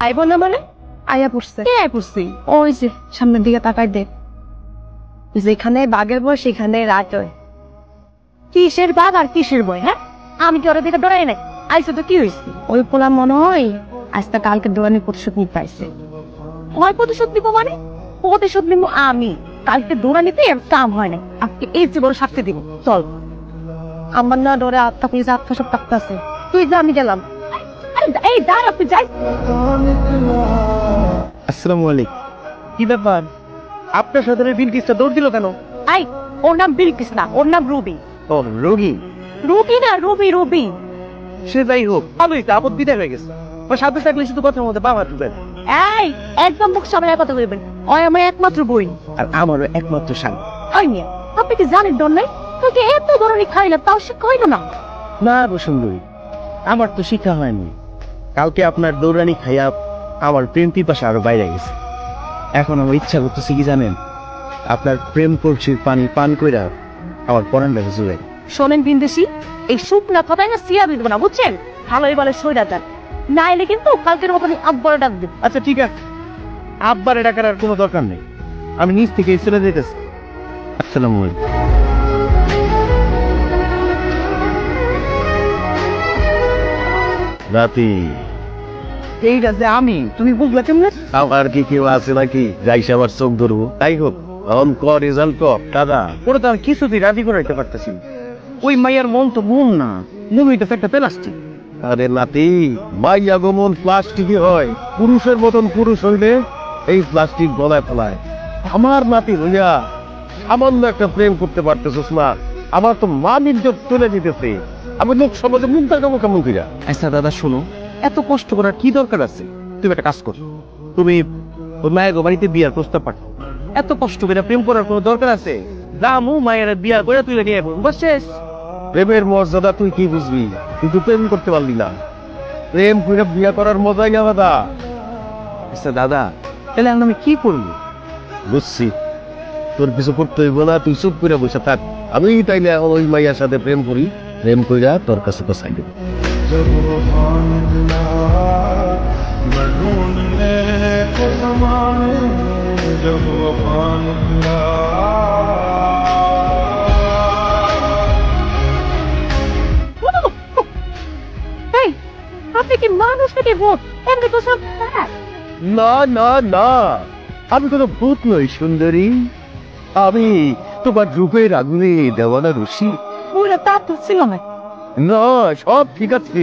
আইব না মানে আয়া পড়ছে। কে আয়া পড়ছি? ওই যে সামনের দিকে তাকাই দে, যেখানে বাঘের বয় সেখানে রাত হয়। কিসের বাঘ আর কিসের বয়? হ্যাঁ, আমি কি ওরা দিকে ডরাই নাই? আইসো তো কি হয়েছে? ওই পোলা মনে হয় আজকে কালকে দোকানের প্রতিশোধ নিতে পাইছে। হয় প্রতিশোধ নিবো মানে? প্রতিশোধ নিবো আমি। কালকে দৌড়ানিতে কাম হয় না, আজকে এই যে বড় শাস্তি দিব। চল। আমার না ডরে আত্মা পুলিশ আত্মা সব টাকতেছে। তুই যা, আমি গেলাম। এই দাঁড়া, তুই যাই। আসসালামু আলাইকুম। কি ব্যাপার, আপনার সাথে বিলকিসটা দৌড় দিল কেন? আই, ওর নাম বিলকিস না, ওর নাম রুবি। ও রোগী? রুবি না, রুবি রুবি। সে যাই হোক, ভালোই তো, আপদ বিদায় হয়ে গেছে। ওর সাথে থাকলে শুধু কথার মধ্যে বাবা তুলবেন। এই, একদম মুখ সামনে কথা বলবেন। ওই আমার একমাত্র বোন। আর আমারও একমাত্র স্বামী। ওই নিয়ে আপনি কি জানেন ডন নাই? তোকে এত ধরনের খাইলাম তাও সে কইল না। না বসুন্ধরী, আমার তো শিক্ষা হয়নি। কালকে আপনার দৌড়ানি খাইয়া আমার প্রেম পিপাসা আরো বাইরে গেছে। এখন আমার ইচ্ছা করতেছে কি জানেন, আপনার প্রেম কলসির পানি পান কইরা আমার পরানটা জুড়ে। শোনেন বিন্দেশি, এই শুকনা কথাই না সিয়া দিতে না, বুঝছেন? ভালোই বলে সইরা যান, না এলে কিন্তু কালকের মতন আব্বার ডাক দিন। আচ্ছা ঠিক আছে, আব্বারে ডাকার আর কোনো দরকার নেই, আমি নিজ থেকে চলে যেতেছি। আসসালামু আলাইকুম। রাতি এইটা যে আমি, তুমি বুঝলা কেমনে? আমার কি কেউ আছে নাকি যাইস আবার চোখ ধরবো? তাই হোক, অন কর রেজাল্ট কর দাদা। ওরা তো আমি কিছুতেই রাজি করাইতে পারতেছি। ওই মাইয়ার মন তো মন না, মন হইতেছে একটা প্লাস্টিক। আরে নাতি, মাইয়া গো মন প্লাস্টিকই হয়। পুরুষের মতন পুরুষ হইলে এই প্লাস্টিক গলায় ফেলায়। আমার নাতি হইয়া সামান্য একটা প্রেম করতে পারতেছিস না, আমার তো মান ইজ্জত চলে যেতেছে। আমি লোক সমাজে মুখ দেখাবো কেমন কইরা? আচ্ছা দাদা শোনো, এত কষ্ট করার কি দরকার আছে? তুমি একটা কাজ করো, তুমি ওই মায়ের বাড়িতে বিয়ার প্রস্তাব পাঠাও। এত কষ্ট করে প্রেম করার কোনো দরকার আছে? রামু মায়ের বিয়া করে তুই নিয়ে বস শেষ। প্রেমের মর্যাদা তুই কি বুঝবি? কিন্তু প্রেম করতে পারলি না। প্রেম করে বিয়া করার মজাই আলাদা। আচ্ছা দাদা, তাহলে আমি কি করবো? বুঝছি, তোর কিছু করতে হইব না, তুই চুপ করে বসে থাক। আমি তাইলে ওই মাইয়ার সাথে প্রেম করি, প্রেম কইরা তোর কাছে পৌঁছাই দেব। আপনি কি মানুষ নাকি ভূত? এমনি তো সব না না না, আমি কোনো ভূত নই সুন্দরী, আমি তোমার রূপের আগুনে দেওয়ানা রশি। পুরো তা তো ছিল না। না, সব ঠিক আছে।